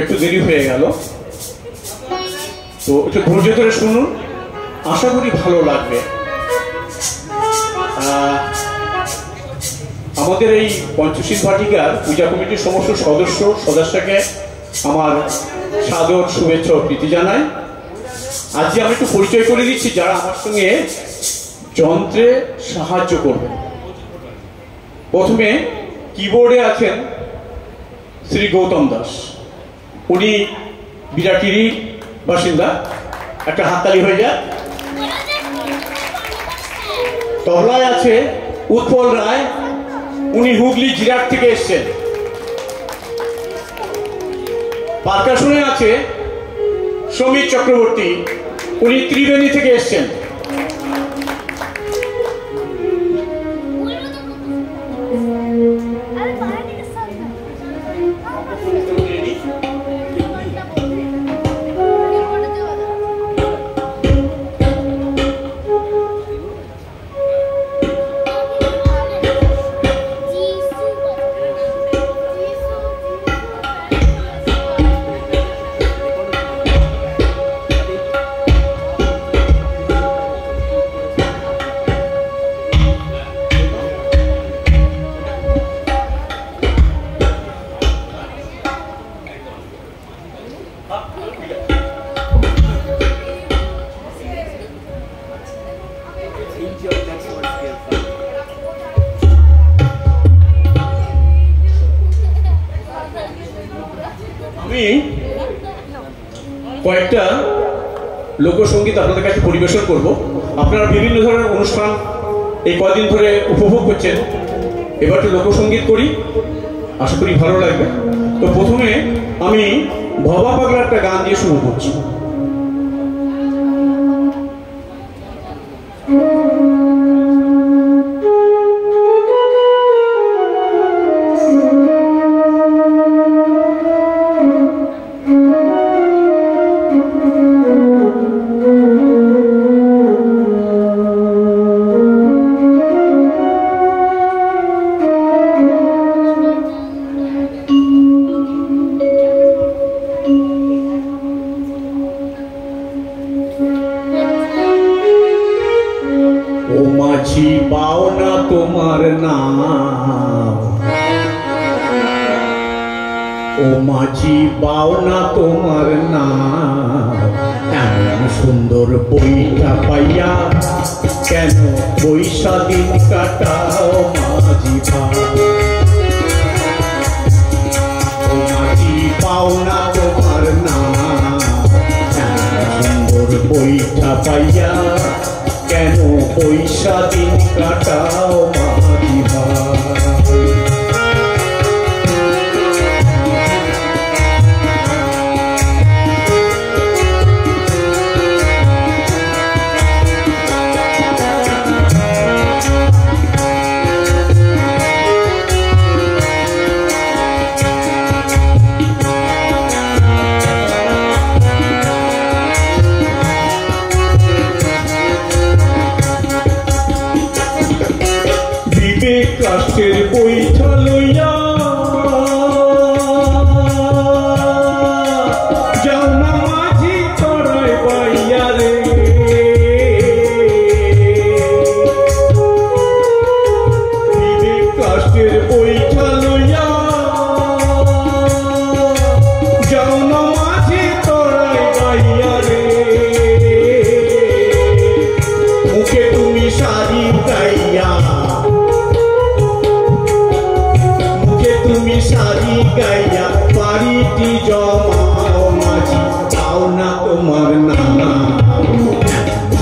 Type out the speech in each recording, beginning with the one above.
একটু দেরি হয়ে গেল, তো একটু ধৈর্য ধরে শুনুন, আশা করি ভালো লাগবে। আমাদের এই পঞ্চশীল ভাটিকার পূজা কমিটির সমস্ত সদস্যকে আমার সাদর শুভেচ্ছা ও প্রীতি জানাই। আজকে আমি একটু পরিচয় করে দিচ্ছি যারা আমার সঙ্গে যন্ত্রে সাহায্য করবেন। প্রথমে কিবোর্ডে আছেন শ্রী গৌতম দাস, উনি বিরাটির বাসিন্দা, একটা হাততালি হয়ে যায়। তবলায় আছে উৎপল রায়, উনি হুগলি জিরাট থেকে এসছেন। পারকাশনে আছে সমীর চক্রবর্তী, উনি ত্রিবেণী থেকে এসছেন। আমি কয়েকটা লোকসঙ্গীত আপনাদের কাছে পরিবেশন করব। আপনারা বিভিন্ন ধরনের অনুষ্ঠান এই কদিন ধরে উপভোগ করছেন, এবার একটু লোকসঙ্গীত করি, আশা করি ভালো লাগবে। তো প্রথমে আমি ভবা পাগলা একটা গান দিয়ে শুরু করছি। মাঝি পাও না তোমার নাম, ও মাঝি পাও না তোমার নাম, এমন সুন্দর বইটা পাইয়া কেন পয়সা দিন কাটাও মাঝি পাও, ও মাঝি পাও না তোমার নাম, এমন সুন্দর বইটা পাইয়া কেন পয়সা দিন কাটাও মাঝি ভাই। কাষ্টের বইটা লইয়া যাও না মাঝি তরাই পাইয়া রে, কাষ্টের বইটা লইয়া যাও না মাঝি তরাই পাইয়া রে, মুখে তুমি শাড়ি গাইয়া, তুমি শাড়ি গাইয়া বাড়িটি জমাও মাঝি পাও না তোমার নাম,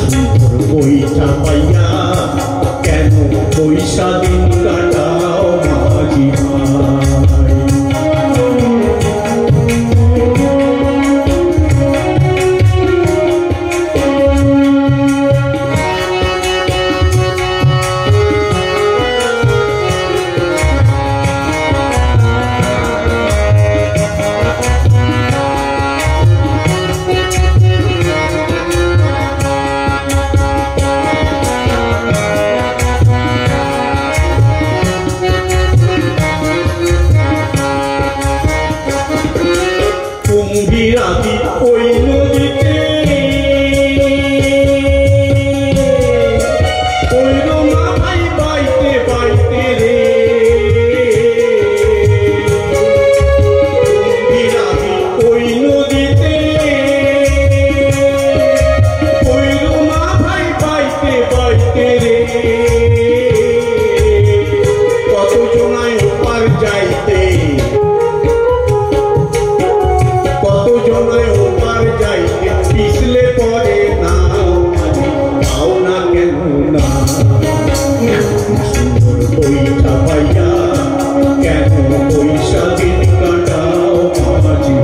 সুন্দর বইটা পাইয়া কেন পয়সা দিন কাটাও মাঝি ভাই। রাতি ওই নদীতে ওই রোমা ভাই বাইতে বাইতে রে রাতি ওই নদীতে ওই রোমা ভাই বাইতে বাইতে রে কত জনায় ওপার যাইতে কত জনায় ওপার যাইতে পিছলে পরে নাও না কেন না সুন্দর বইটা পাইয়া কেন পয়সা দিন কাটাও মাঝি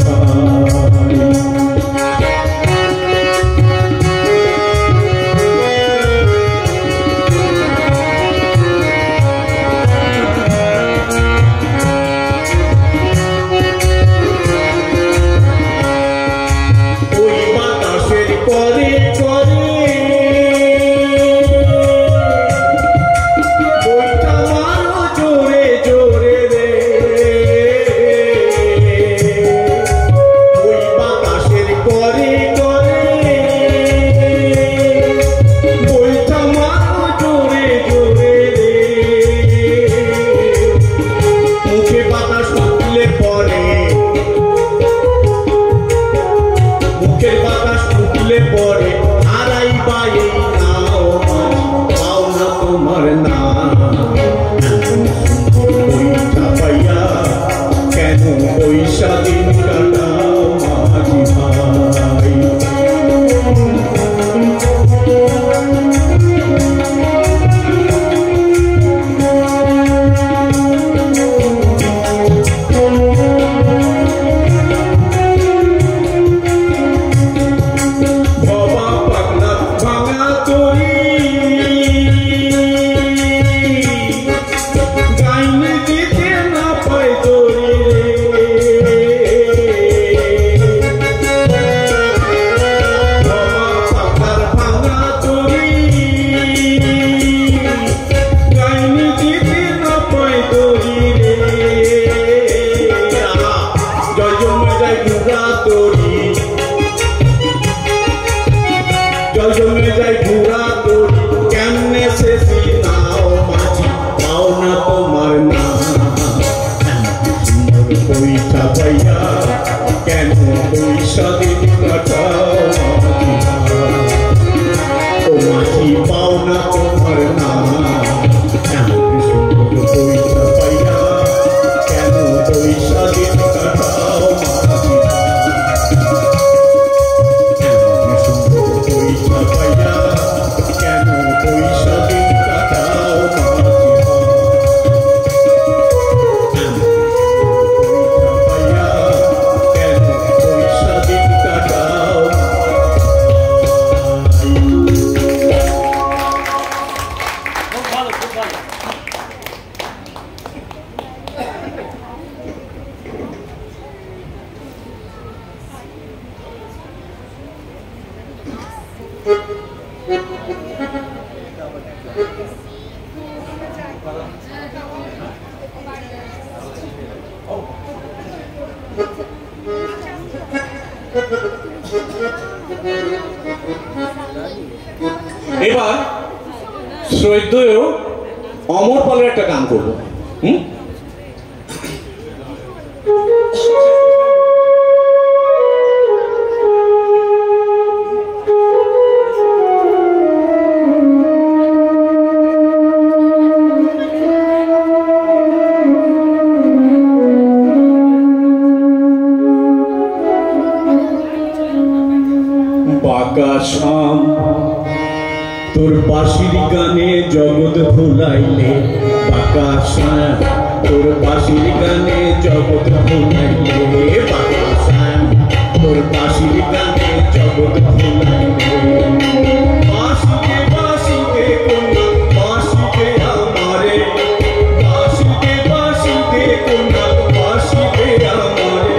এবার শ্রদ্ধেয় অমর পালের একটা গান করবো। বাঁকা শাম তোর বাঁশির গানে জগৎ ভুলাইলে, বাঁকা শ্যাম তোর বাঁশির গানে জগৎ ভুলাইলে, বাঁকা শ্যাম তোর বাঁশির গানে জগৎ ভুলাইলে। বাঁশিতে বাঁশিতে কোনা বাঁশিতে আমারে, বাঁশিতে বাঁশিতে কোনা বাঁশিতে আমারে,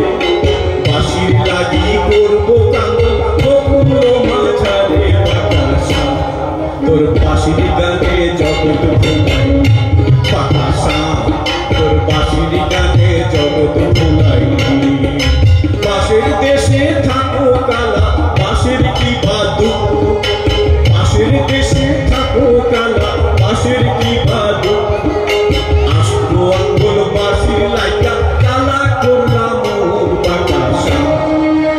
বাঁশির লাগি করবো কান্দন বকুল মাঝারে। বাঁকা শ্যাম তোর বাঁশির গানে জগৎ ভুলাইলে, বাঁকা শ্যাম তোর বাঁশির গানে জগৎ ভুলাইলে।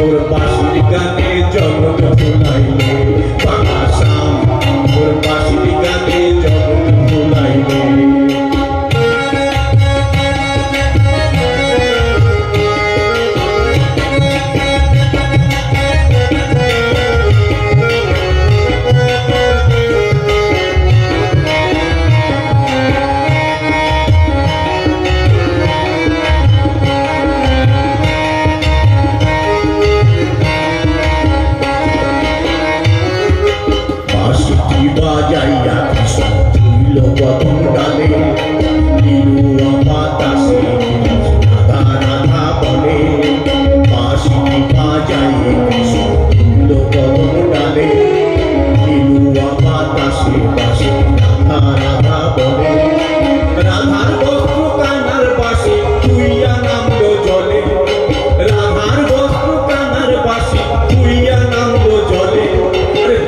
তোর বাঁশির গানে জগৎ ভুলাইলে বাঘা শ্যাম তোর বাঁশির গানে জগৎ ভুলাইলে বাজাইয়া কৃষ্ণ তুইল বদন ডালে নিরুয়া বাতাসে রাধা রাধা বলে বাঁশি বাজাইয়ে কৃষ্ণ তুইল বদন ডালে নিরুয়া বাতাসে বাঁশি রাধা রাধা বলে রাধার বস্ত্র কানার বাঁশি তুইয়া নামলো জলে রাধার বস্ত্র কানার বাঁশি তুইয়া নামলো জলে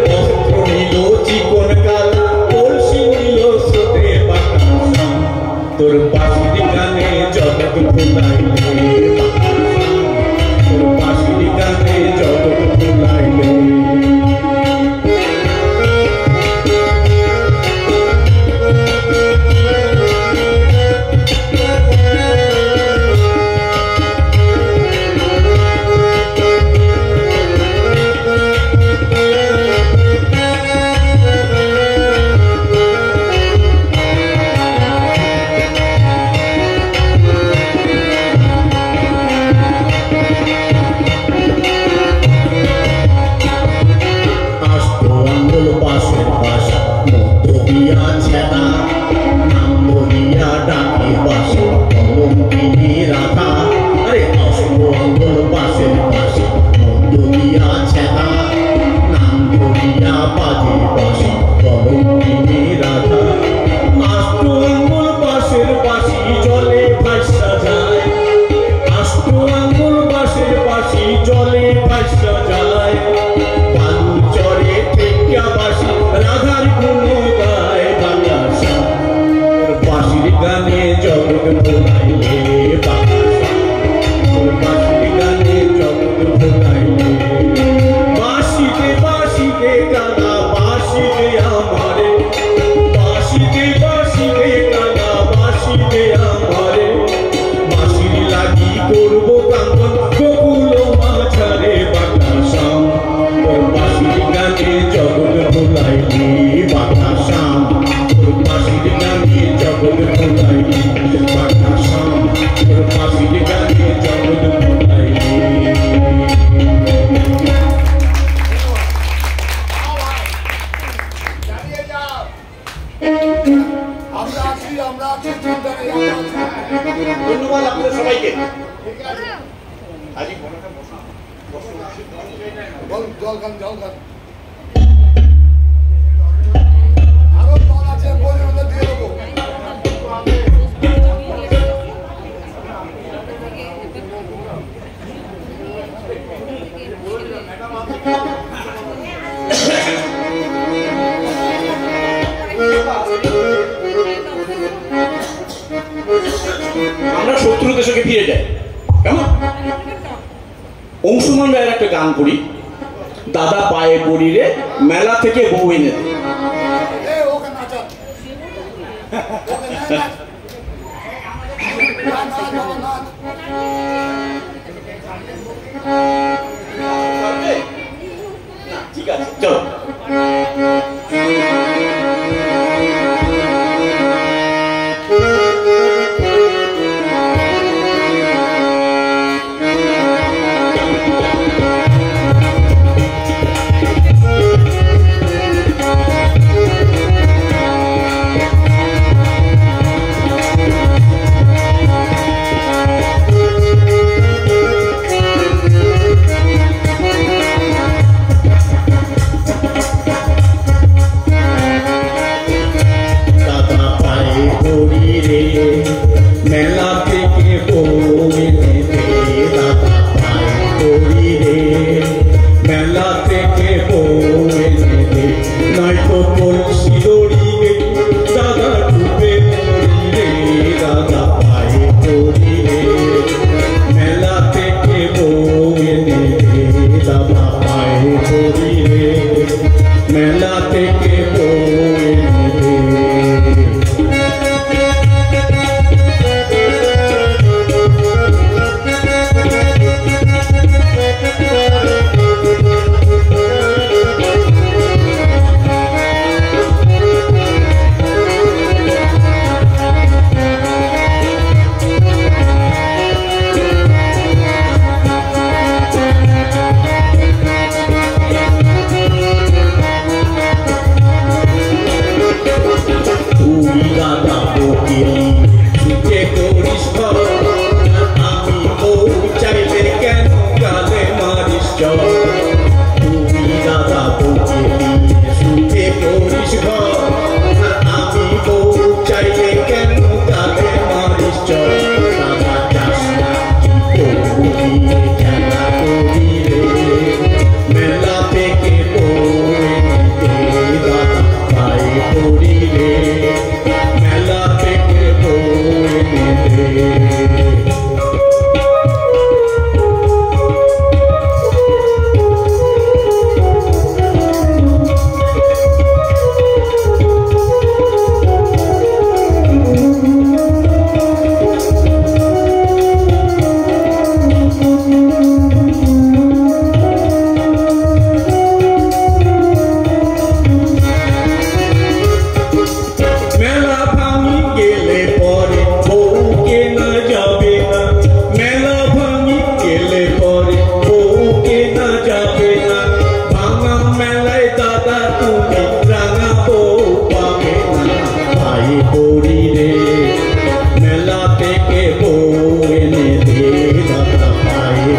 বস্ত্র নিল চিকন কালা কলসি নিল স্রোতে বাঁকা তোর বাঁশির গানে জগৎ ভুলাইলে তোর বাঁশির গানে জগৎ ভুলাইলে ধন্যবাদ আপনাদের সবাইকে। আরো দল আছে দিয়ে দেবো। আমরা শত্রু দেশকে ফিরে যাই কেমন? অংশুমান রায়ের একটা গান করি, দাদা পায়ে পড়ি রে মেলা থেকে বউ এনে দে। ঠিক আছে চলো।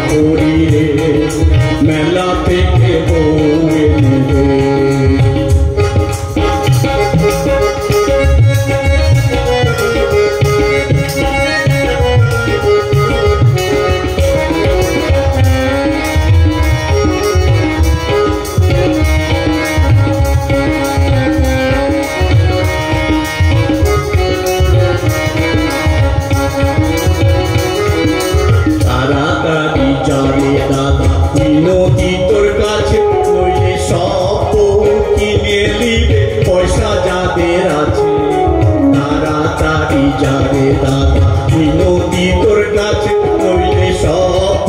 ধরি রে মেলা থেকে বউ এনে রে। মিনতি তোর কাছে নইলে সব কিনে নিবে পয়সা যাদের আছে তাড়াতাড়ি যারে দাদা মিনতি তোর কাছে নইলে সব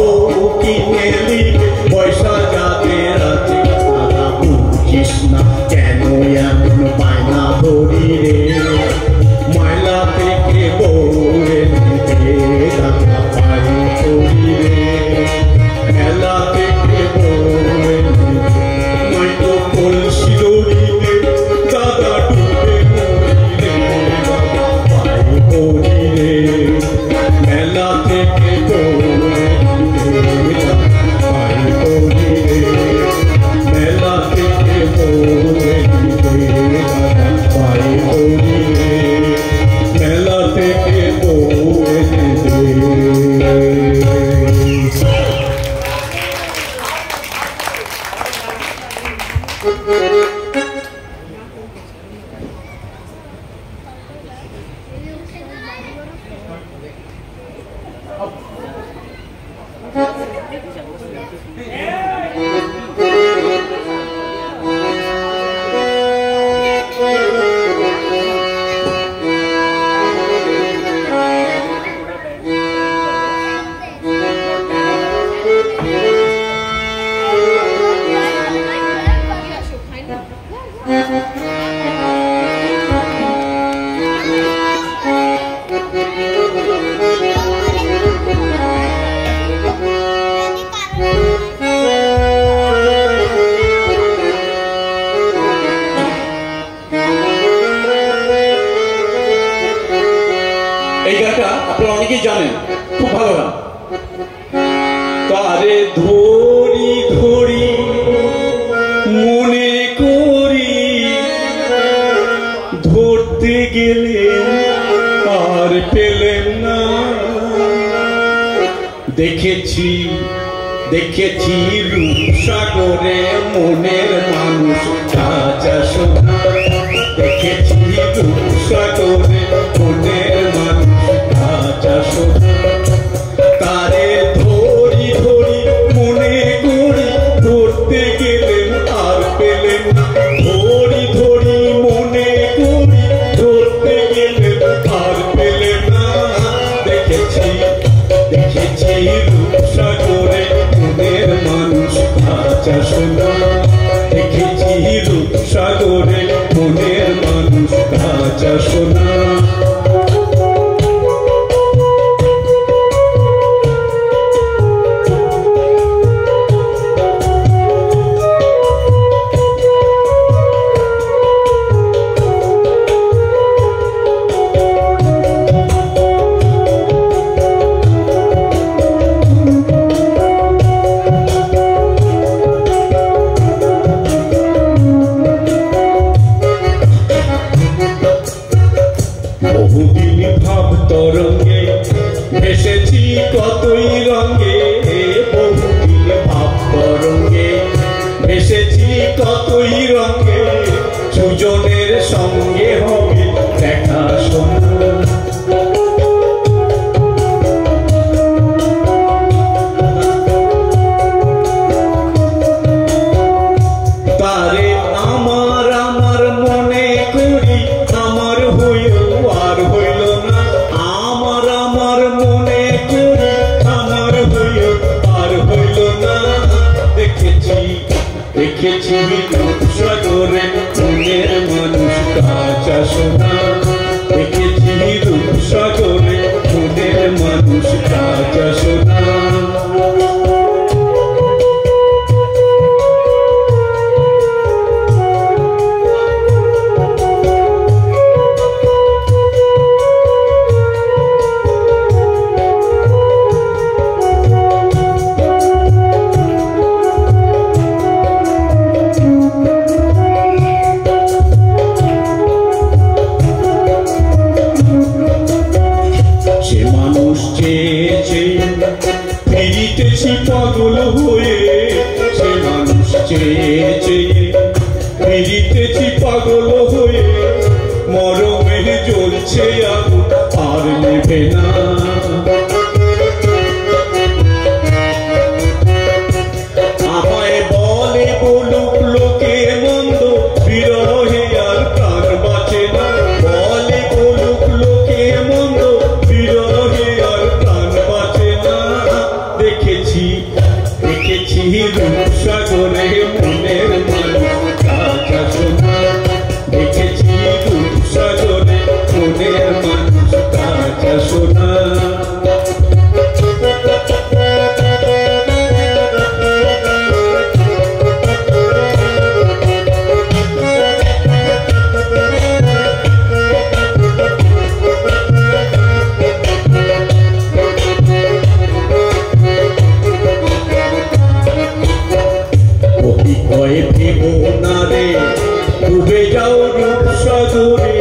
কিনে নিবে পয়সা যাদের আছে দাদা বুঝিস না কেন এমন বায়না ধরি রে ময়লা থেকে বউ এনে দে দাদা পায়ে ধরি রে মেলা থেকে বউ এনে দে নয়তো কলসি দড়িতে দাদা ডুবে মরি রে দাদা পায়ে ধরি রে মেলা থেকে বউ এনে দে দাদা পায়ে ধরি রে মেলা থেকে বউ এনে দে দাদা পায়ে ধরি রে মেলা থেকে বউ এনে দে। এই গানটা আপনারা অনেকেই জানেন, খুব ভালো গান। তারে ধরি ধরি মনে করি ধরতে গেলে আর পেলেন না দেখেছি দেখেছি রূপসাগরে মনের মানুষ কাঁচা সোনা দেখেছি রূপসাগরে মনের মানুষ কাঁচা সোনা তারে ধরি ধরি মনে করি ধরতে গেলেন আর পেলেন না ধরি ধরি মনে করি ধরতে গেলেন আর পেলেন না দেখেছি দেখেছি রূপসাগরে মনের মানুষ কাঁচা সোনা দেখেছি রূপসাগরে মনের মানুষ কাঁচা সোনা বহুদিন ভাব তরঙ্গে ভেসেছি কতই রঙে বহুদিন ভাব তরঙ্গে ভেসেছি কতই রঙে সুজনের সঙ্গে হবে দেখা শোনা তারে আমার আমার মনে করি আমার হইল আর হইল না আমার আমার মনে করি আমার হইল আর হইল না দেখেছি দেখেছি রূপসাগরে মনের মানুষ কাঁচা সোনা দেখেছি রূপসাগরে মনের মানুষ কাঁচা সোনা পাগল হয়ে সে মানুষ চেয়ে চেয়ে ফিরিতেছি পাগল হয়ে মরমের জ্বলছে আগুন আর নেবে না আমায় বলে বলুক লোকে মন্দ বিরহে আর প্রাণ বাঁচে না বলে বলুক লোকে মন্দ বিরহে আর প্রাণ বাঁচে না দেখেছি দেখেছি রূপসাগরে মনের মানুষ কাঁচা সোনা দেখেছি রূপসাগরে মনের মানুষ কাঁচা সোনা ডুবে যাও রূপসাগরে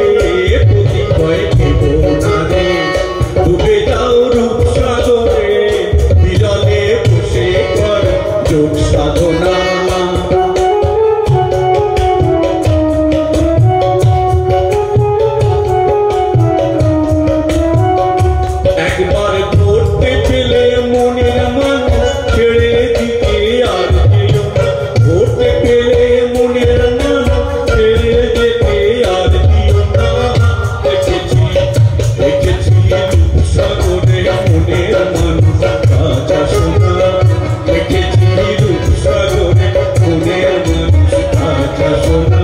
প্রতি ভয় ভেব না রে ডুবে যাও রূপসাগরে বিরলে বসে কর যোগ সাধনা একবার ধরতে পেলে মনের মান ছেড়ে দিতে আর যেও না ধরতে পেলে মনের মান ছেড়ে যেতে আর দিও না দেখেছি দেখেছি রূপসাগরে মনের মানুষ কাঁচা সোনা দেখেছি রূপসাগরে মনের মানুষ কাঁচা সোনা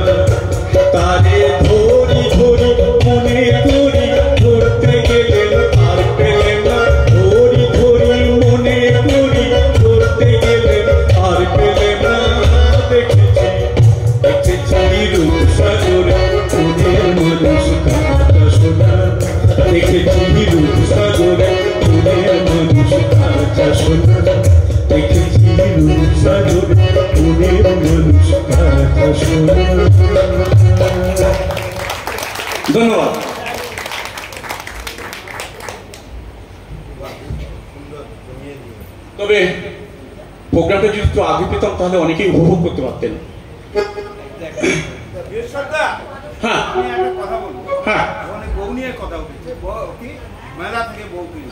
তারে ধরি ধরি মনে করি ধরতে গেলেন আর পেলেন না ধরি ধরি মনে করি ধরতে গেলেন আর পেলেন না দেখেছি দেখেছি রূপসাগরে মনের মানুষ কাঁচা সোনা দেখেছি রূপসাগরে মনের মানুষ কাঁচা সোনা দেখেছি রূপসাগরে মনের মানুষ কাঁচা সোনা ধন্যবাদ তবে প্রোগ্রামটা যদি একটু আগে পেতাম তাহলে অনেকেই উপভোগ করতে পারতেন হ্যাঁ হ্যাঁ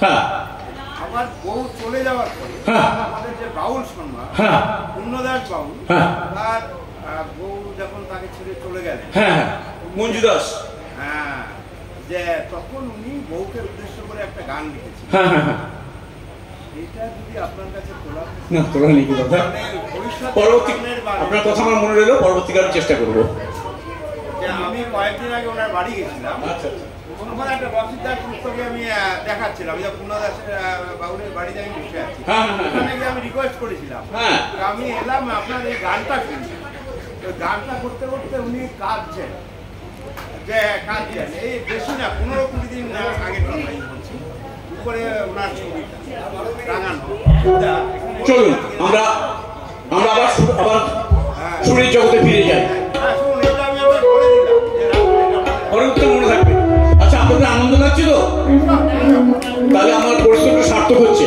হ্যাঁ আমার বউ চলে যাওয়ার পরে আমাদের যে বাউল সম্মান পূর্ণদাস বাউল তার বউ যখন তাকে ছেড়ে চলে গেলেন হ্যাঁ মঞ্জু দাস হ্যাঁ যে তখন উনি বউকে উদ্দেশ্য করে একটা গান লিখেছেন হ্যাঁ হ্যাঁ হ্যাঁ এটা যদি আপনার কাছে তোলা না তোলা নেই কথা পরবর্তী আপনার কথা আমার মনে রইল পরবর্তীকালে চেষ্টা করব যে আমি কয়েকদিন আগে ওনার বাড়ি গেছিলাম আচ্ছা ওখানে একটা রসিকদার পুস্তকে আমি দেখাচ্ছিলাম যে পূর্ণদাসের বাউলের বাড়িতে আমি বসে আছি ওখানে গিয়ে আমি রিকোয়েস্ট করেছিলাম আমি এলাম আপনার এই গানটা শুনছি ওই গানটা করতে করতে উনি কাঁদছেন যে কাঁদছেন এই বেশি না 15-20 দিন আগের কথাই বলছি উপরে ওনার ছবিটা টাঙানো চলুন আমরা আবার সুরের জগতে ফিরে যাই পরবর্তী মনে থাকবে আচ্ছা আপনাদের আনন্দ লাগছে তো তাহলে আমার পরিশ্রমটা সার্থক হচ্ছে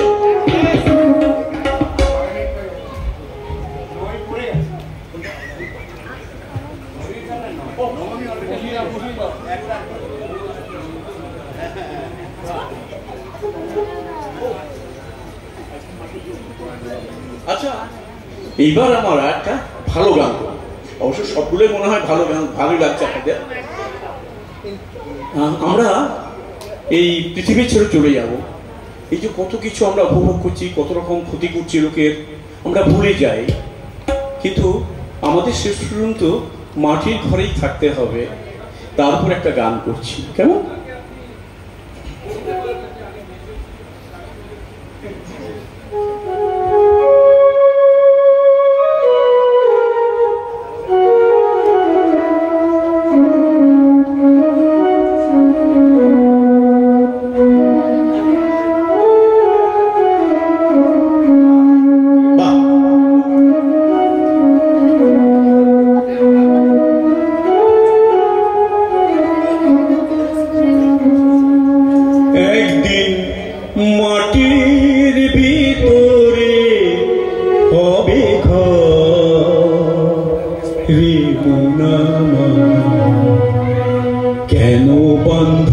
আচ্ছা এইবার আমার একটা ভালো গান অবশ্য সবগুলোই মনে হয় ভালো গান ভালোই লাগছে আপনাদের আমরা এই পৃথিবী ছেড়ে চলে যাব এই যে কত কিছু আমরা উপভোগ করছি কত রকম ক্ষতি করছি লোকের আমরা ভুলে যাই কিন্তু আমাদের শেষ পর্যন্ত মাটির ঘরেই থাকতে হবে তারপর একটা গান করছি কেমন রে মোনামা কেন বন্ধ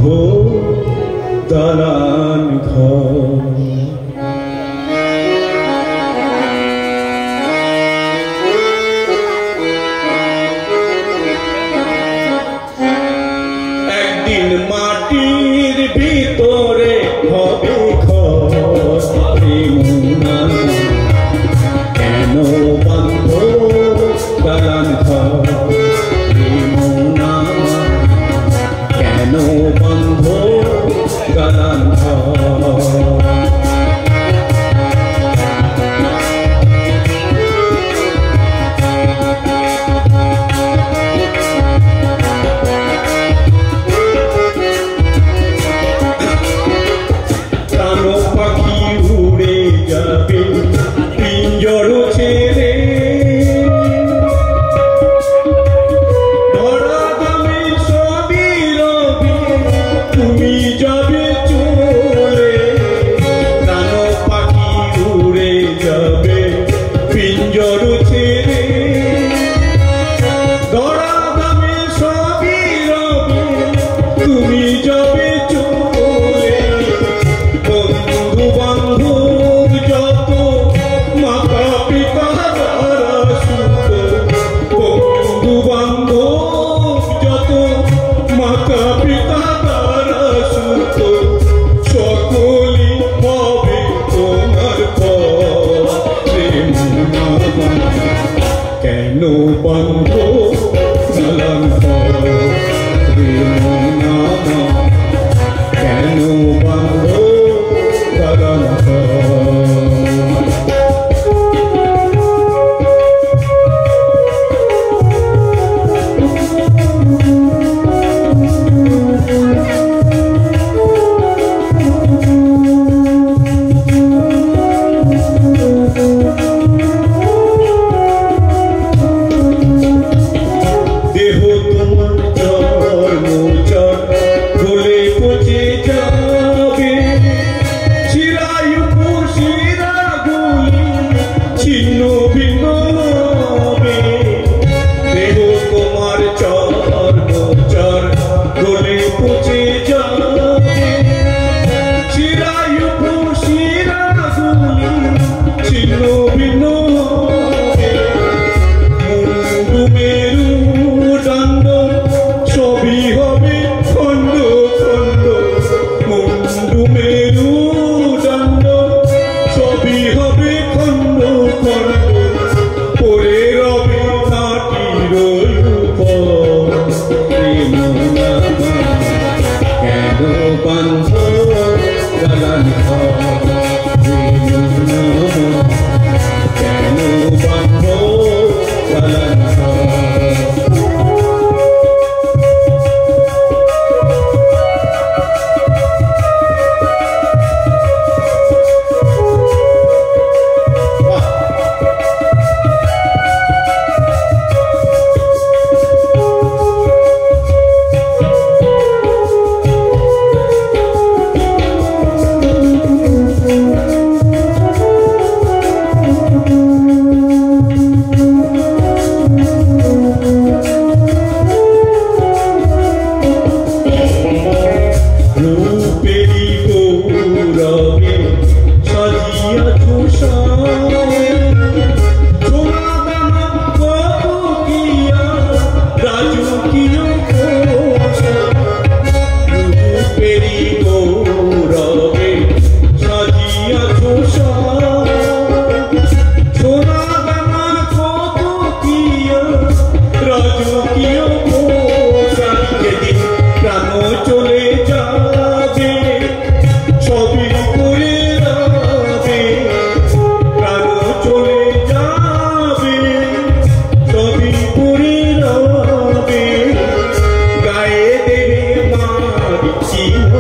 দালান ঘর একদিন মাটির ভিতরে হবে ঘর রে মোনামা কেন বন্ধ দালান ঘর রে মোনামা কেন বন্ধ দালান ঘর প্রাণ পাখি উড়ে যাবে পিঞ্জর ছেড়ে ধরা দামে সবই রবি তুমি যাবে চলে প্রাণ পাখি উড়ে যাবে পিঞ্জর ছেড়ে ধরা দামে সবই রবি তুমি যাবে চলে বন্ধু বান্ধব যত মাতা পিতা দ্বারা সুত বন্ধু বান্ধব যত মাতা পিতা দ্বারা সুত সকলি হবে তোমার পর রে মোনামা কেন বন্ধ দালান ঘর রে মোনামা কেন বন্ধ দালান ঘর দেহ তোমার চর্ম চর গলে পচে যাবে শিরায়ু শিরা গুলি ছিন্ন ভিন্ন হবে দেহ তোমার চর্ম চর গলে পচে যাবে শিরায়ু শিরা গুলি ছিন্ন ভিন্ন হবে মুন্ডু মেরু দণ্ড সবই হবে খণ্ড খণ্ড মুন্ডু মেরু দণ্ড সবই হবে খণ্ড খণ্ড পরে রবে মাটির উপর রে মোনামা কেন বন্ধ দালান ঘর রে মোনামা কেন বন্ধ দালান ঘর রূপেরি গৌরবে সাজিয়াছ সোনা দানা কত কিয়া রাজকীয় রূপেরি গৌরবে সাজিয়াছ সোনা দানা কত কিয়া রাজকীয় যেদিন প্রাণ চলে যাবে সবই করে রবে প্রাণ চলে যাবে সবই করে রবে গায়ে দেবে মার চিহ্ন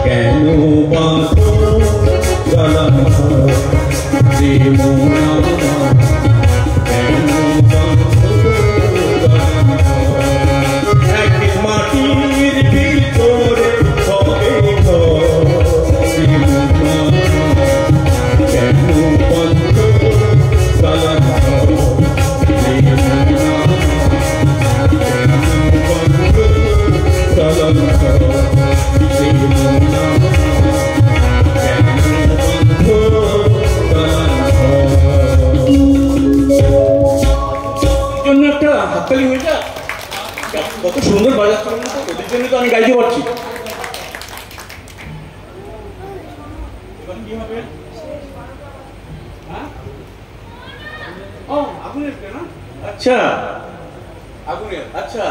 কেন বাঁধো দালান ঘর রে মোনামা কেন বাঁধো দালান ঘর একদিন মাটির ভিতরে হবে ঘর রে মোনামা কেন বন্ধ জন্য তো আমি গাইতে পারছি। কি হবে? আচ্ছা আগুনের, আচ্ছা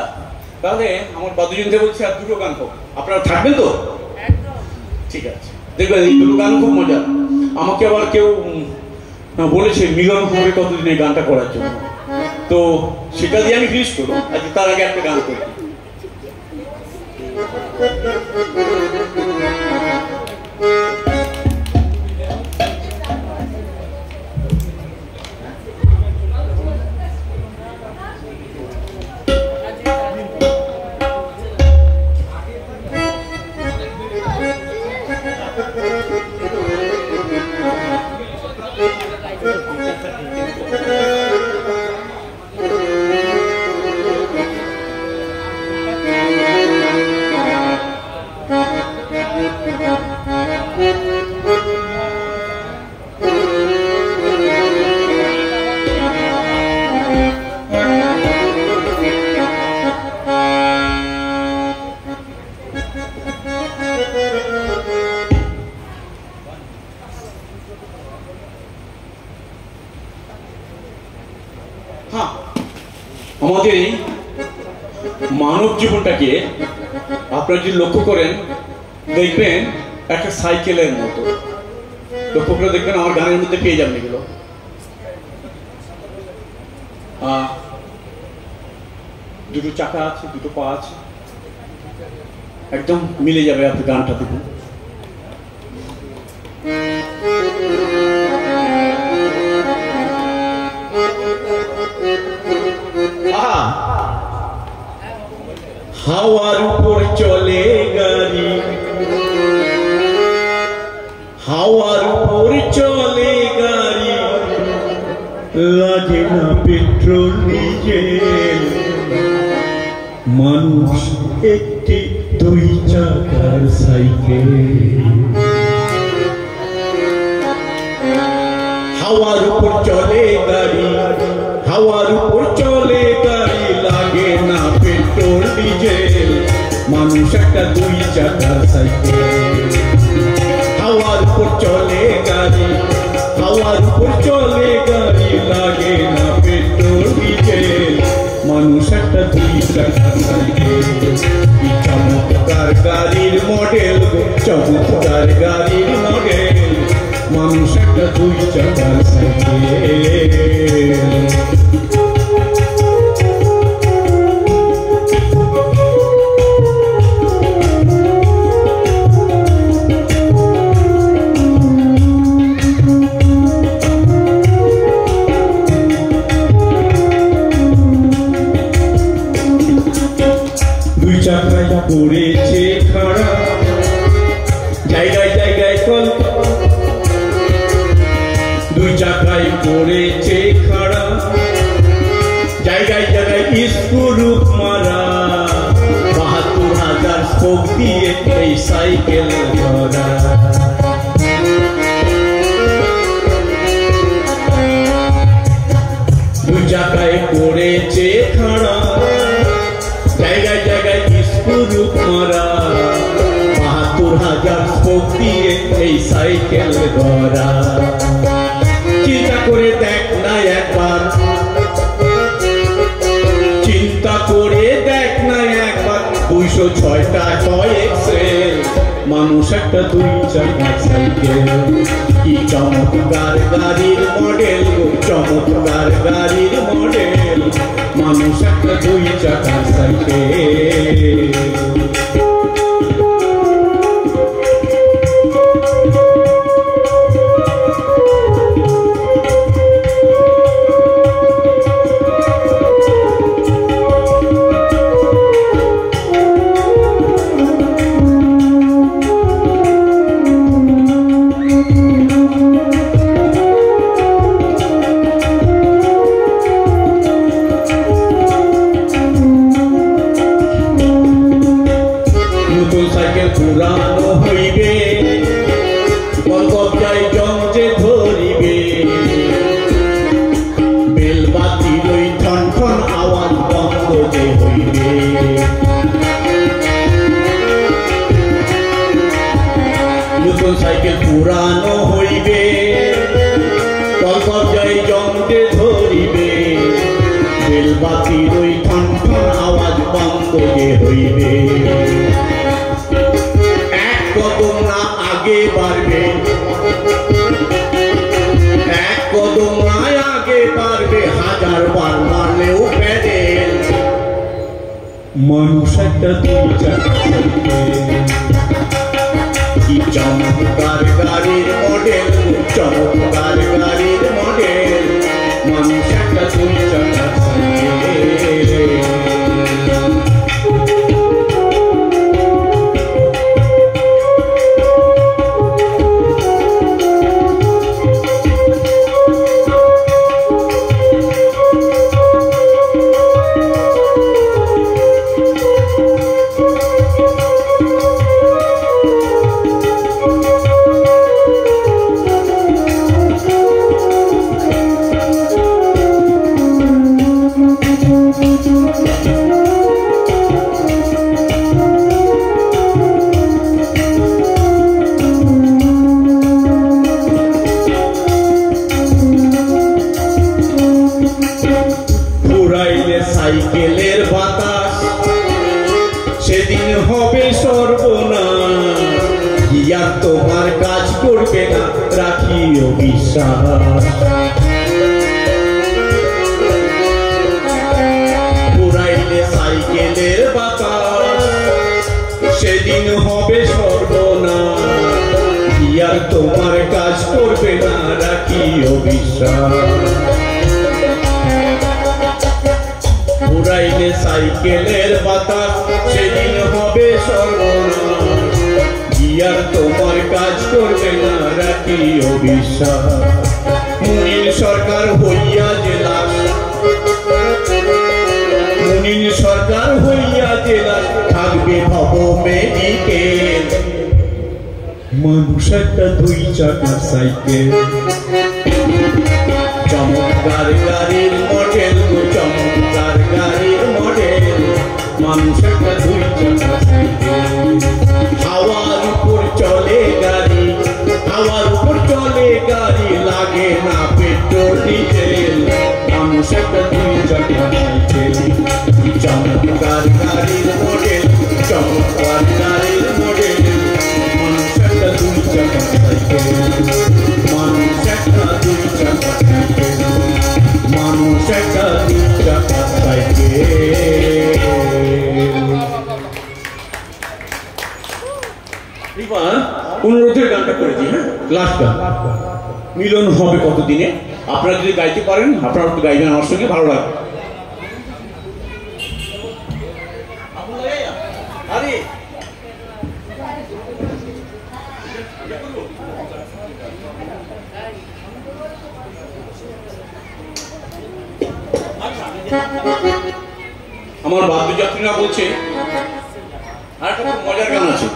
তাহলে আমার বাদ্যযন্ত্রে বলছে আর দুটো গান হোক, আপনারা থাকবেন তো? ঠিক আছে, দেখবেন এই দুটো গান খুব মজা। আমাকে আবার কেউ বলেছে মিলন হবে কতদিন এই গানটা করার জন্য, তো সেটা দিয়ে আমি ফিনিশ করবো। আচ্ছা তার আগে একটা গান করি। আমাদের এই মানব জীবনটাকে আপনারা যদি লক্ষ্য করেন দেখবেন একটা সাইকেলের মতো। লক্ষ্য করে দেখবেন আমার গানের মধ্যে পেয়ে যাবেন এগুলো। দুটো চাকা আছে, দুটো পা আছে, একদম মিলে যাবে আপনি গানটা দেখুন। হাওয়ার উপর চলে গাড়ি, হাওয়ার উপর চলে গাড়ি, লাগে না পেট্রোল ডিজেল। মানুষ একটি দুই চাকার সাইকেল। হাওয়ার উপর চলে গাড়ি, হাওয়ার উপর চলে গাড়ি, লাগে না পেট্রোল ডিজেল। মানুষ একটা দুই চাকার সাইকেল। হাওয়ার উপর চলে গাড়ি, হাওয়ার উপর চলে গাড়ি, লাগে না পেট্রোল ডিজেল। মানুষ একটা দুই চাকার সাইকেল। চমৎকার গাড়ির মডেল, চমৎকার গাড়ির মডেল। মানুষ একটা দুই চাকার সাইকেল। দুই চাকায় পড়েছে খাড়া, জায়গায় জায়গায় কল। দুই চাকায় পড়েছে খাড়া, জায়গায় জায়গায় স্ক্রু মারা। ৭২,০০০ স্পোক দিয়ে এই সাইকেল ধরা। দুই চাকায় পড়েছে খাড়া, জায়গায় জায়গায় স্ক্রু মারা। ৭২,০০০ স্পোক দিয়ে এই সাইকেল ধরা। চিন্তা করে দেখ না একবার, চিন্তা করে দেখ না একবার, ২০৬টা টয় এক্সেল। মানুষ একটা দুই চাকার সাইকেল। কি চমৎকার গাড়ির মডেল, চমৎকার গাড়ির মডেল। মানুষ একটা দুই চাকার সাইকেল। পুরানো হইবে কলকবজায় যন্ত্রে ধরিবে বেলবাতির ওই ঠন ঠন আওয়াজ বন্ধ যে হইবে এক কদম না আগে বাড়বে এক কদম না আগে বাড়বে হাজার বার মারলেও প্যাডেল মানুষ একটা দুই চাকা কি চমৎকার গাড়ির মডেল চমৎকার গাড়ির মডেল মানুষ একটা দুই চাকা সাইকেল সাইকেলের বাতাস সেদিন হবে সর্বনাশ গিয়ার তোমার কাজ করবে না রাখিও বিশ্বাস পুরাইলে সাইকেলের বাতাস সেদিন হবে সর্বনাশ গিয়ার তোমার কাজ করবে না রাখিও বিশ্বাস পুরাইলে সাইকেলের বাতাস সেদিন হবে সর্বনাশ গিয়ার তোমার কাজ করবে না রাখিও বিশ্বাস মুনিল সরকার হইয়া জেলাস মুনিল সরকার হইয়া জেলাস থাকবে ভব মেডিকেল মানুষ একটা দুই চাকা সাইকেল চমৎকার গাড়ির মডেল চমৎকার গাড়ির মডেল মানুষ একটা দুই চাকা সাইকেল হাওয়ার উপর চলে গাড়ি হাওয়ার উপর চলে গাড়ি লাগে না পেট্রোল ডিজেল মানুষ একটা দুই চাকা সাইকেল চমৎকার গাড়ির মডেল চমৎকার গাড়ির মডেল মানুষ একটা দুই চাকা সাইকেল মানুষ একটা দুই চাকা সাইকেল মানুষ একটা দুই চাকা সাইকেল। এবার অনুরোধের গানটা করেছি, হ্যাঁ লাস্ট গান। মিলন হবে কতদিনে, আপনারা যদি গাইতে পারেন আপনারা একটু গাইবেন আমার সঙ্গে, ভালো লাগবে। আমার বাদ্যযাত্রীরা বলছে আর একটা খুব মজার গান আছে,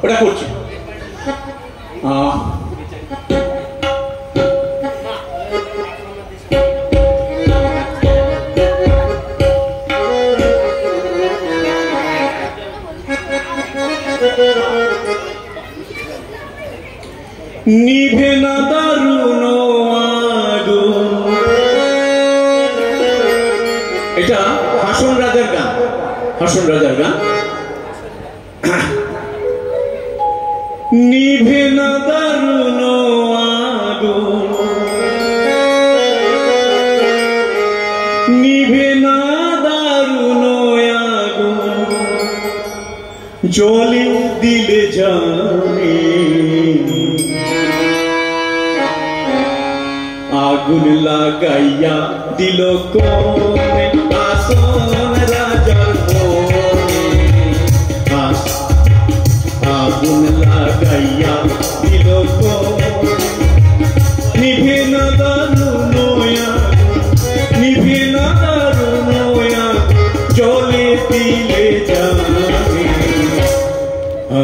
ওটা করছি। নিভে না দারুণ আগুন, এটা হাসন রাজার গান, হাসন রাজার গান। নিভে না দারুণ আগুন, নিভে না দারুণ আগুন, জলে দিলে জানে আগুন লাগাইয়া দিল কোনে আসন রাজার কোনে, আগুন লাগাইয়া দিল কোনে, নিভে না দারুণ আগুন, নিভে না দারুণ আগুন, জলে দিলে জানে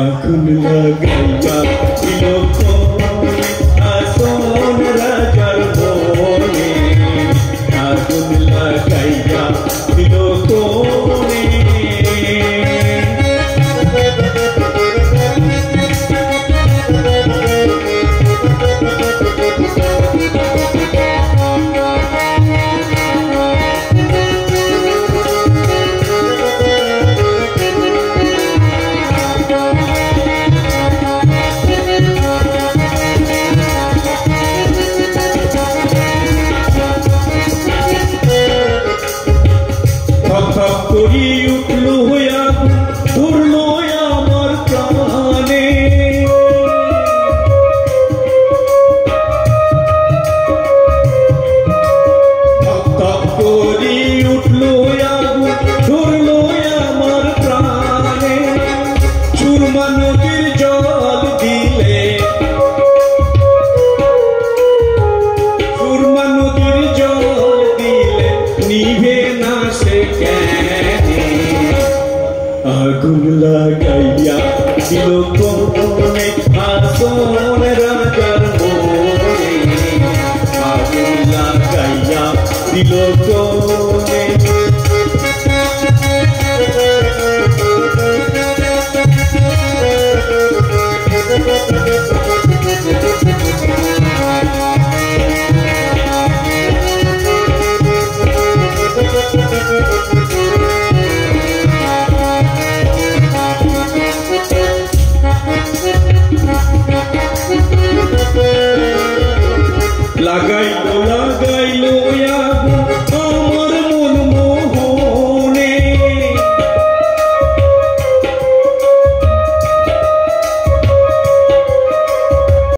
আগুন লাগাইয়া দিল কোনে আসন রাজার কোনে, আগুন লাগাইয়া দিল কোনে। লোচনে